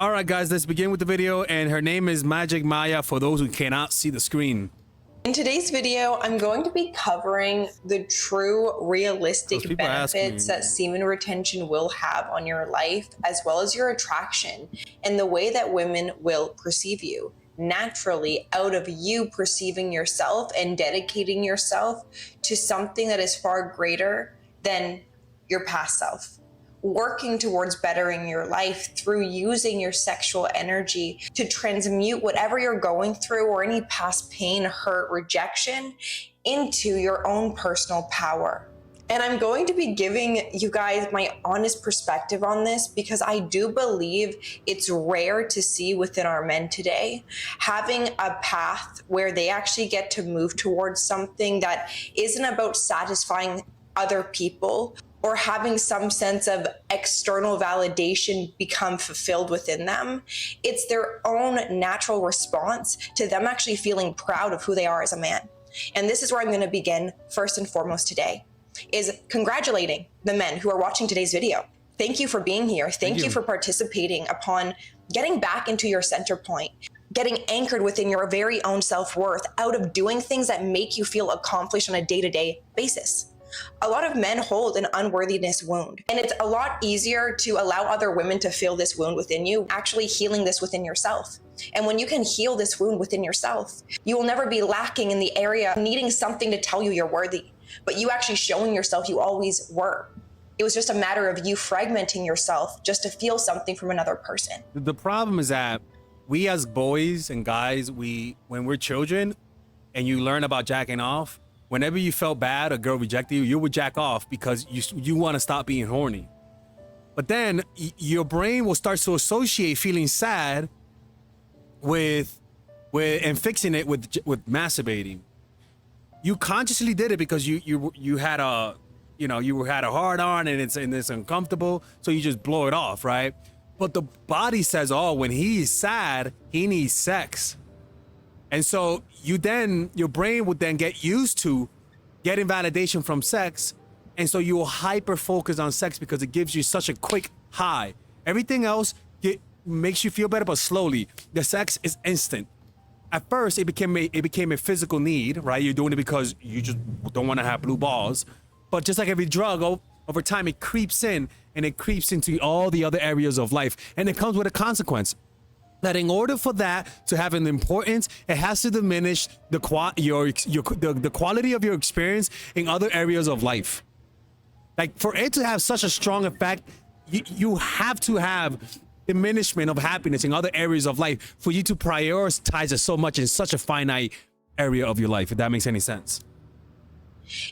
All right, guys, let's begin with the video. And her name is Magic Maya for those who cannot see the screen. In today's video, I'm going to be covering the true realistic benefits that semen retention will have on your life, as well as your attraction and the way that women will perceive you naturally out of you perceiving yourself and dedicating yourself to something that is far greater than your past self. Working towards bettering your life through using your sexual energy to transmute whatever you're going through or any past pain, hurt, rejection into your own personal power. And I'm going to be giving you guys my honest perspective on this because I do believe it's rare to see within our men today, having a path where they actually get to move towards something that isn't about satisfying other people or having some sense of external validation become fulfilled within them. It's their own natural response to them actually feeling proud of who they are as a man. And this is where I'm gonna begin first and foremost today, is congratulating the men who are watching today's video. Thank you for being here. Thank you for participating upon getting back into your center point, getting anchored within your very own self-worth out of doing things that make you feel accomplished on a day-to-day basis. A lot of men hold an unworthiness wound, and it's a lot easier to allow other women to feel this wound within you, actually healing this within yourself. And when you can heal this wound within yourself, you will never be lacking in the area of needing something to tell you you're worthy, but you actually showing yourself you always were. It was just a matter of you fragmenting yourself just to feel something from another person. The problem is that we as boys and guys, when we're children and you learn about jacking off, whenever you felt bad, a girl rejected you, you would jack off because you want to stop being horny. But then your brain will start to associate feeling sad with and fixing it with masturbating. You consciously did it because you had a hard on and it's uncomfortable, so you just blow it off, right? But the body says, oh, when he's sad, he needs sex. And so your brain would then get used to getting validation from sex. And so you will hyper focus on sex because it gives you such a quick high. Everything else makes you feel better, but slowly. The sex is instant. At first, it became a physical need, right? You're doing it because you just don't want to have blue balls. But just like every drug, over time, it creeps in and it creeps into all the other areas of life. And it comes with a consequence. That in order for that to have an importance, it has to diminish the quality of your experience in other areas of life. Like for it to have such a strong effect, you have to have diminishment of happiness in other areas of life for you to prioritize it so much in such a finite area of your life, if that makes any sense.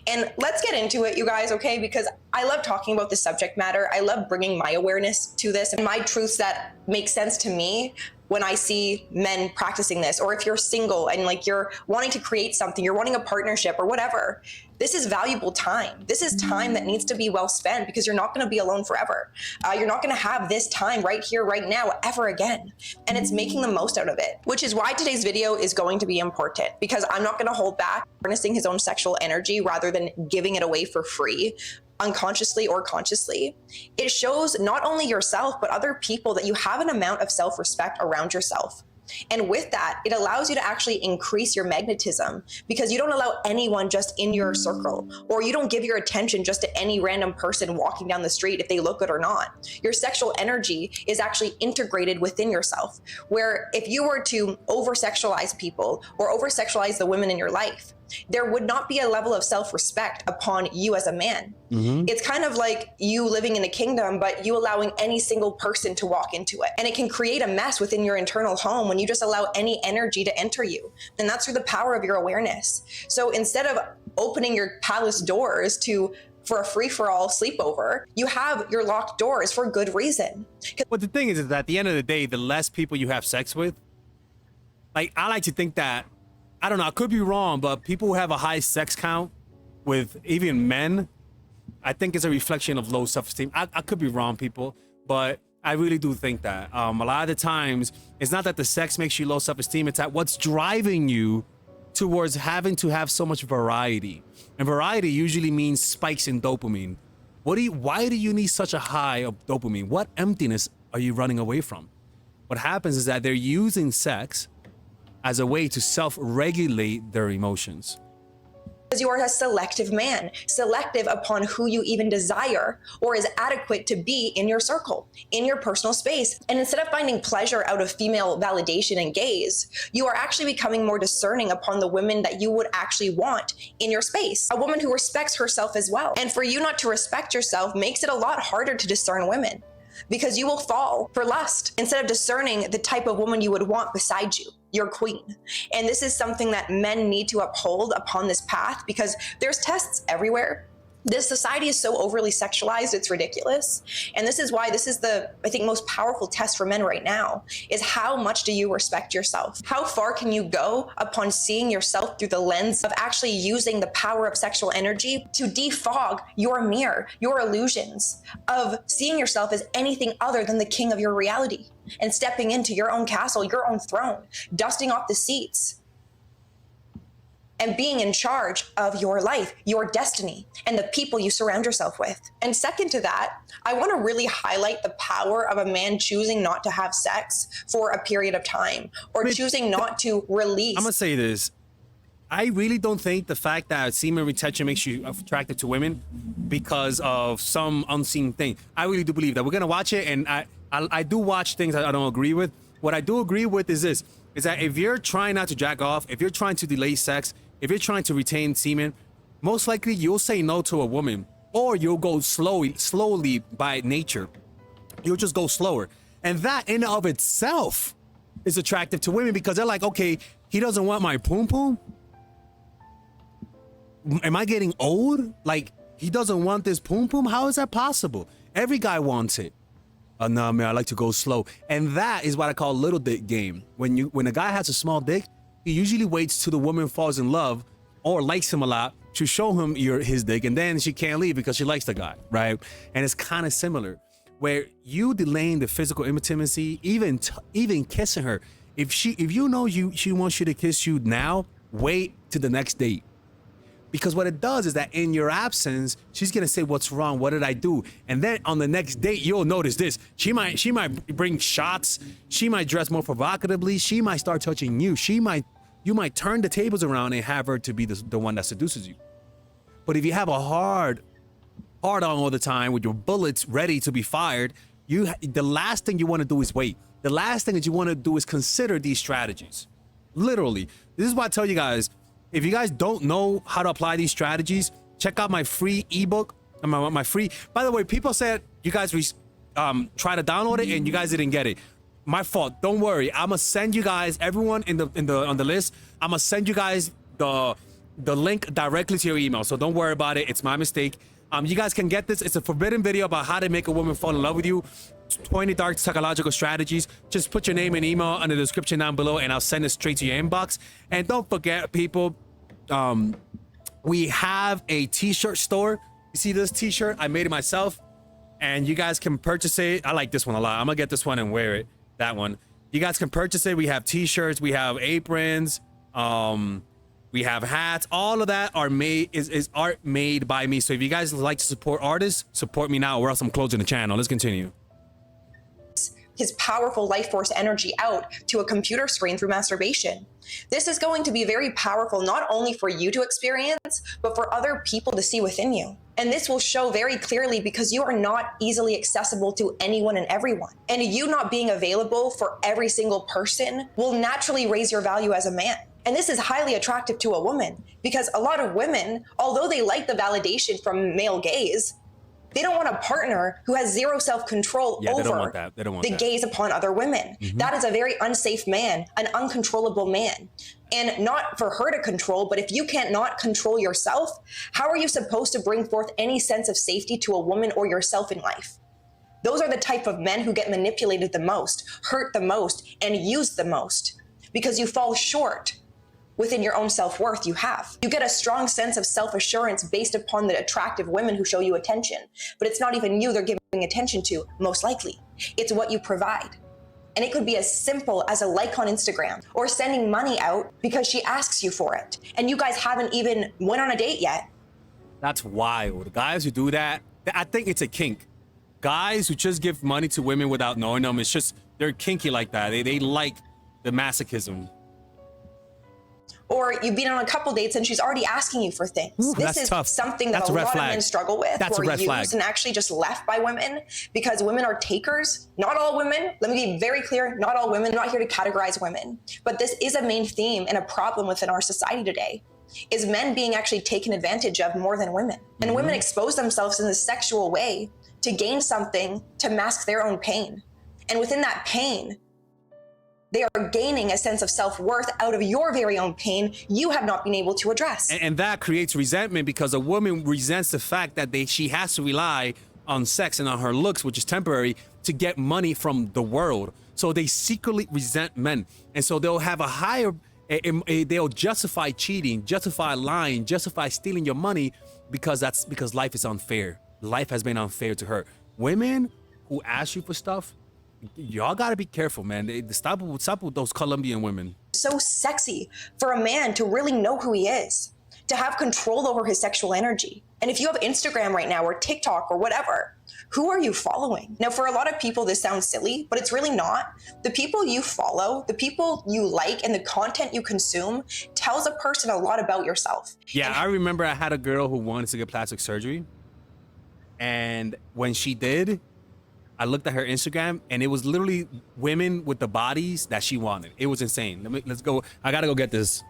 And let's get into it, you guys, okay? Because I love talking about this subject matter. I love bringing my awareness to this and my truths that make sense to me when I see men practicing this, or if you're single and like you're wanting to create something, you're wanting a partnership or whatever, this is valuable time. This is time that needs to be well spent because you're not gonna be alone forever. You're not gonna have this time right here, right now, ever again. And it's making the most out of it, which is why today's video is going to be important because I'm not gonna hold back harnessing his own sexual energy rather than giving it away for free, unconsciously or consciously. It shows not only yourself, but other people that you have an amount of self-respect around yourself. And with that, it allows you to actually increase your magnetism because you don't allow anyone just in your circle, or you don't give your attention just to any random person walking down the street if they look good or not. Your sexual energy is actually integrated within yourself, where if you were to over-sexualize people or over-sexualize the women in your life, there would not be a level of self-respect upon you as a man. It's kind of like you living in a kingdom, but you allowing any single person to walk into it. And it can create a mess within your internal home when you just allow any energy to enter you. And that's through the power of your awareness. So instead of opening your palace doors for a free-for-all sleepover, you have your locked doors for good reason. But the thing is that at the end of the day, the less people you have sex with, like I like to think that, I don't know, I could be wrong, but people who have a high sex count with even men, I think it's a reflection of low self-esteem. I could be wrong, people, but I really do think that. A lot of the times, it's not that the sex makes you low self-esteem, it's that what's driving you towards having to have so much variety. And variety usually means spikes in dopamine. Why do you need such a high of dopamine? What emptiness are you running away from? what happens is that they're using sex as a way to self-regulate their emotions. Because you are a selective man, selective upon who you even desire or is adequate to be in your circle, in your personal space. And instead of finding pleasure out of female validation and gaze, you are actually becoming more discerning upon the women that you would actually want in your space. A woman who respects herself as well. And for you not to respect yourself makes it a lot harder to discern women, because you will fall for lust instead of discerning the type of woman you would want beside you, your queen. And this is something that men need to uphold upon this path, because there's tests everywhere. This society is so overly sexualized, it's ridiculous. And this is why this is the, I think, most powerful test for men right now, is how much do you respect yourself? How far can you go upon seeing yourself through the lens of actually using the power of sexual energy to defog your mirror, your illusions of seeing yourself as anything other than the king of your reality, and stepping into your own castle, your own throne, dusting off the seats, and being in charge of your life, your destiny, and the people you surround yourself with. And second to that, I want to really highlight the power of a man choosing not to have sex for a period of time, or choosing not to release. I'm gonna say this. I really don't think the fact that semen retention makes you attracted to women because of some unseen thing. I really do believe that. We're gonna watch it, and I do watch things I don't agree with. What I do agree with is this, is that if you're trying not to jack off, if you're trying to delay sex, if you're trying to retain semen, most likely you'll say no to a woman, or you'll go slowly by nature. You'll just go slower. And that in and of itself is attractive to women, because they're like, okay, he doesn't want my poom poom. Am I getting old? Like, he doesn't want this poom poom? How is that possible? Every guy wants it. No, man, I like to go slow. And that is what I call little dick game. When a guy has a small dick, he usually waits till the woman falls in love or likes him a lot to show him his dick, and then she can't leave because she likes the guy, right? And it's kind of similar, where you delaying the physical intimacy, even kissing her. If you know she wants you to kiss you now, wait to the next date. Because what it does is that in your absence, she's gonna say, what's wrong? What did I do? And then on the next date, you'll notice this. She might bring shots. She might dress more provocatively. She might start touching you. You might turn the tables around and have her to be the one that seduces you. But if you have a hard on all the time with your bullets ready to be fired, the last thing you want to do is wait. The last thing that you want to do is consider these strategies. Literally. This is why I tell you guys, if you guys don't know how to apply these strategies, check out my free ebook. My free. By the way, people said you guys try to download it and you guys didn't get it. My fault. Don't worry. I'm gonna send you guys, everyone on the list. I'm gonna send you guys the link directly to your email. So don't worry about it. It's my mistake. You guys can get this. It's a forbidden video about how to make a woman fall in love with you. 20 dark psychological strategies. Just put your name and email in the description down below, and I'll send it straight to your inbox. And don't forget, people, we have a t-shirt store. You see this t-shirt? I made it myself, and you guys can purchase it. I like this one a lot. I'm gonna get this one and wear it. That one. You guys can purchase it. We have t-shirts. We have aprons. We have hats. All of that are made is art made by me. So if you guys like to support artists, support me now, or else I'm closing the channel. Let's continue. His powerful life force energy out to a computer screen through masturbation. This is going to be very powerful, not only for you to experience, but for other people to see within you. And this will show very clearly because you are not easily accessible to anyone and everyone. And you not being available for every single person will naturally raise your value as a man. And this is highly attractive to a woman, because a lot of women, although they like the validation from male gaze, they don't want a partner who has zero self-control over the gaze upon other women. That is a very unsafe man, an uncontrollable man. And not for her to control, but if you can't not control yourself, how are you supposed to bring forth any sense of safety to a woman or yourself in life? Those are the type of men who get manipulated the most, hurt the most, and used the most, because you fall short within your own self-worth. You get a strong sense of self-assurance based upon the attractive women who show you attention, but it's not even you they're giving attention to, most likely. It's what you provide. And it could be as simple as a like on Instagram, or sending money out because she asks you for it, and you guys haven't even went on a date yet. That's wild. Guys who do that, I think it's a kink. Guys who just give money to women without knowing them, it's just They're kinky like that. They like the masochism. Or you've been on a couple dates and she's already asking you for things. Ooh, this is tough. something that that's a lot flag. of men struggle with. That's who a red are flag. used and actually just left by women because women are takers. Not all women. Let me be very clear. Not all women. I'm not here to categorize women. But this is a main theme and a problem within our society today. Is men being actually taken advantage of more than women. And women expose themselves in a sexual way to gain something to mask their own pain. And within that pain, they are gaining a sense of self-worth out of your very own pain you have not been able to address. And that creates resentment because a woman resents the fact that she has to rely on sex and on her looks, which is temporary, to get money from the world. So they secretly resent men. And so they'll have a higher, they'll justify cheating, justify lying, justify stealing your money because life is unfair. Life has been unfair to her. Women who ask you for stuff, y'all gotta be careful, man. Stop with those Colombian women. So sexy for a man to really know who he is, to have control over his sexual energy. And if you have Instagram right now or TikTok or whatever, who are you following? Now, for a lot of people, this sounds silly, but it's really not. The people you follow, the people you like, and the content you consume tells a person a lot about yourself. Yeah, I remember I had a girl who wanted to get plastic surgery. And when she did, I looked at her Instagram and it was literally women with the bodies that she wanted. It was insane. Let's go. I gotta go get this.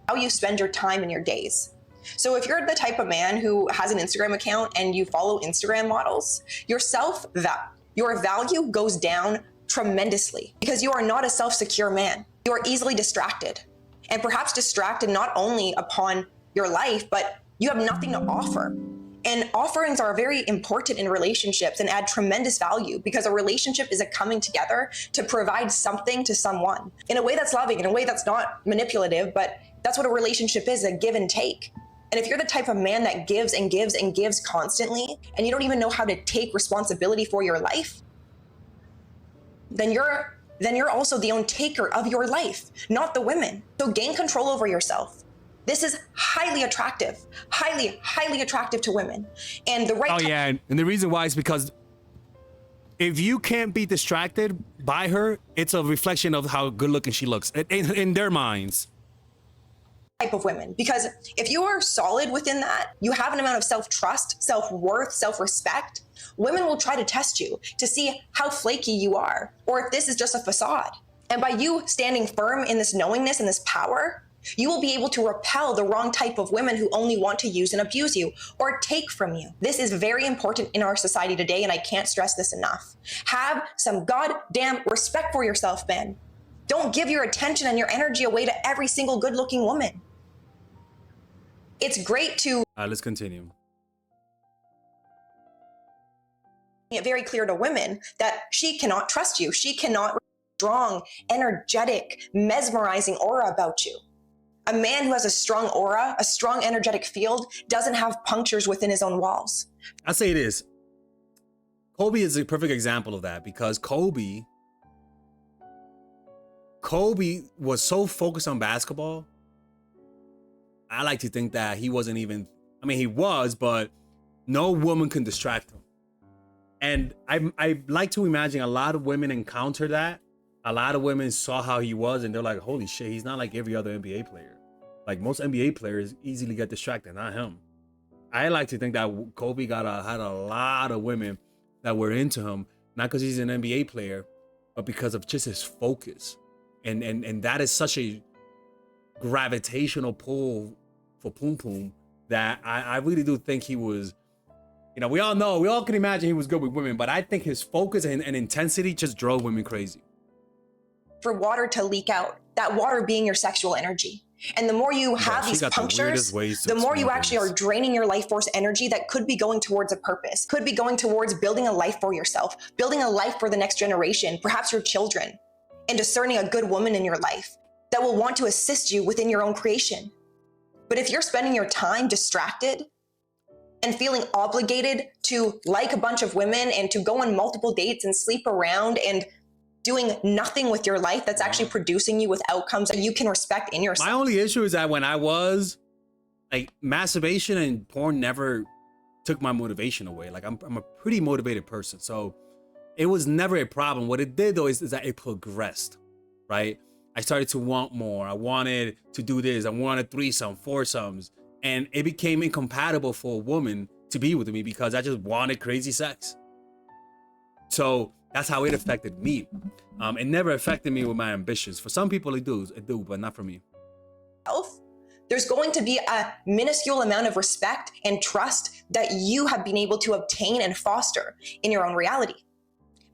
How you spend your time and your days. So if you're the type of man who has an Instagram account and you follow Instagram models, your value goes down tremendously because you are not a self-secure man. You are easily distracted, and perhaps distracted not only upon your life, but you have nothing to offer. And offerings are very important in relationships and add tremendous value because a relationship is a coming together to provide something to someone in a way that's loving, in a way that's not manipulative, but that's what a relationship is, a give and take. And if you're the type of man that gives and gives and gives constantly, and you don't even know how to take responsibility for your life, then you're also the own taker of your life, not the women. So gain control over yourself. This is highly attractive, highly, highly attractive to women. And the right. Oh yeah, and the reason why is because if you can't be distracted by her, it's a reflection of how good looking she looks in their minds. Type of women, because if you are solid within that, you have an amount of self-trust, self-worth, self-respect. Women will try to test you to see how flaky you are, or if this is just a facade. And by you standing firm in this knowingness and this power, you will be able to repel the wrong type of women who only want to use and abuse you or take from you. This is very important in our society today, and I can't stress this enough. Have some goddamn respect for yourself, man. Don't give your attention and your energy away to every single good-looking woman. It's great to... Let's continue. Make it very clear to women that she cannot trust you. She cannot strong, energetic, mesmerizing aura about you. A man who has a strong aura, a strong energetic field, doesn't have punctures within his own walls. I say this. Kobe is a perfect example of that because Kobe was so focused on basketball. I like to think that he wasn't even, I mean, he was, but no woman can distract him. And I like to imagine a lot of women encounter that. A lot of women saw how he was and they're like, holy shit, he's not like every other NBA player. Like most NBA players easily get distracted, not him. I like to think that Kobe had a lot of women that were into him, not because he's an NBA player, but because of just his focus. And that is such a gravitational pull for Poom Poom that I really do think he was, you know, we all can imagine he was good with women, but I think his focus and intensity just drove women crazy. For water to leak out, that water being your sexual energy. And the more you have these punctures, the more you actually are draining your life force energy that could be going towards a purpose, could be going towards building a life for yourself, building a life for the next generation, perhaps your children, and discerning a good woman in your life that will want to assist you within your own creation. But if you're spending your time distracted and feeling obligated to like a bunch of women and to go on multiple dates and sleep around and doing nothing with your life that's actually producing you with outcomes that you can respect in yourself. My only issue is that when I was like, masturbation and porn never took my motivation away. Like I'm a pretty motivated person. So It was never a problem. What it did though is that it progressed, right? I started to want more. I wanted to do this. I wanted threesome, foursomes, and it became incompatible for a woman to be with me because I just wanted crazy sex. So that's how it affected me. It never affected me with my ambitions. For some people it do, but not for me. There's going to be a minuscule amount of respect and trust that you have been able to obtain and foster in your own reality,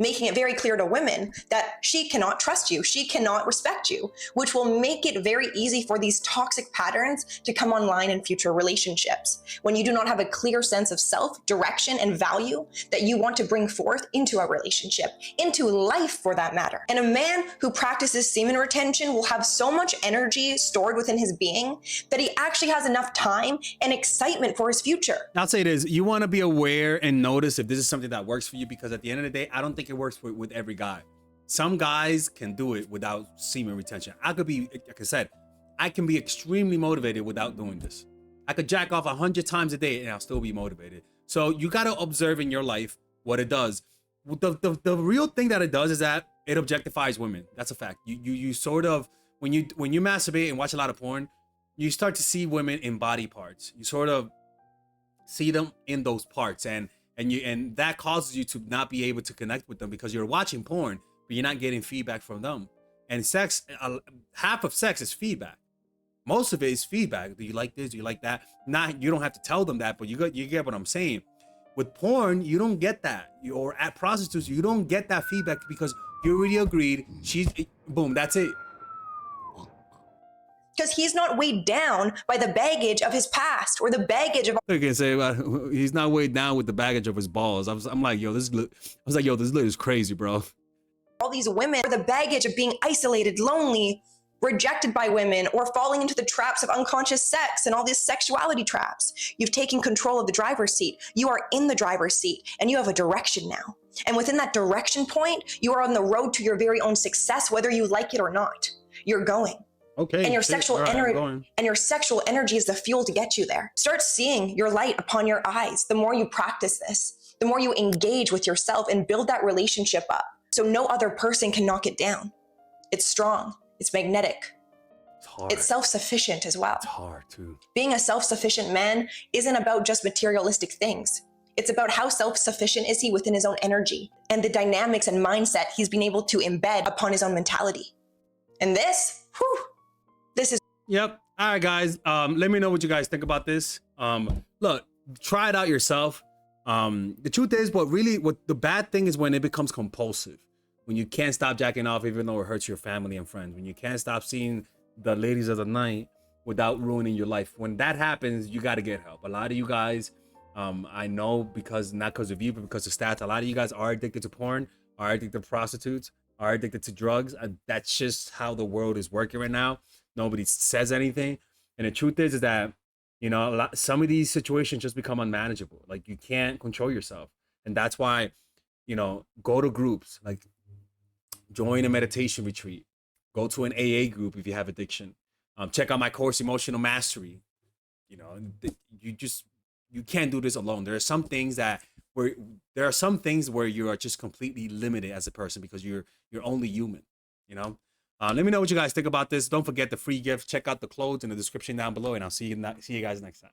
making it very clear to women that she cannot trust you, she cannot respect you, which will make it very easy for these toxic patterns to come online in future relationships. When you do not have a clear sense of self, direction, and value that you want to bring forth into a relationship, into life for that matter. And a man who practices semen retention will have so much energy stored within his being that he actually has enough time and excitement for his future. I'll say this, you want to be aware and notice if this is something that works for you, because at the end of the day, I don't think it works with every guy. Some guys can do it without semen retention. I could be, like I said, I can be extremely motivated without doing this. I could jack off 100 times a day and I'll still be motivated. So you got to observe in your life what it does. The real thing that it does is that it objectifies women. That's a fact. You sort of, when you masturbate and watch a lot of porn, you start to see women in body parts. You sort of see them in those parts, and that causes you to not be able to connect with them because you're watching porn, but you're not getting feedback from them. And sex, half of sex is feedback. Most of it is feedback. Do you like this? Do you like that? You don't have to tell them that, but you get what I'm saying. With porn, you don't get that. Or at prostitutes, you don't get that feedback because you already agreed. Boom, that's it. Because he's not weighed down by the baggage of his past or the baggage of. I can say he's not weighed down with the baggage of his balls. I'm like, yo, this is crazy, bro. All these women, or the baggage of being isolated, lonely, rejected by women, or falling into the traps of unconscious sex and all these sexuality traps. You've taken control of the driver's seat. You are in the driver's seat and you have a direction now. And within that direction point, you are on the road to your very own success, whether you like it or not. You're going. Okay. And your sexual energy is the fuel to get you there. Start seeing your light upon your eyes. The more you practice this, the more you engage with yourself and build that relationship up. So no other person can knock it down. It's strong. It's magnetic. It's hard. It's self-sufficient as well. It's hard too. Being a self-sufficient man isn't about just materialistic things. It's about how self-sufficient is he within his own energy and the dynamics and mindset he's been able to embed upon his own mentality. And this is. Yep. All right, guys. Let me know what you guys think about this. Look, try it out yourself. The truth is, what the bad thing is when it becomes compulsive. When you can't stop jacking off, even though it hurts your family and friends. When you can't stop seeing the ladies of the night without ruining your life. When that happens, you got to get help. A lot of you guys, I know, not because of you, but because of stats, a lot of you guys are addicted to porn, are addicted to prostitutes, are addicted to drugs. That's just how the world is working right now. Nobody says anything. And the truth is that, you know, some of these situations just become unmanageable. Like, you can't control yourself. And that's why, you know, go to groups, like join a meditation retreat, go to an AA group if you have addiction. Check out my course, Emotional Mastery. You know, you can't do this alone. There are some things where you are just completely limited as a person because you're only human, you know? Let me know what you guys think about this. Don't forget the free gift. Check out the clothes in the description down below, and I'll see you guys next time.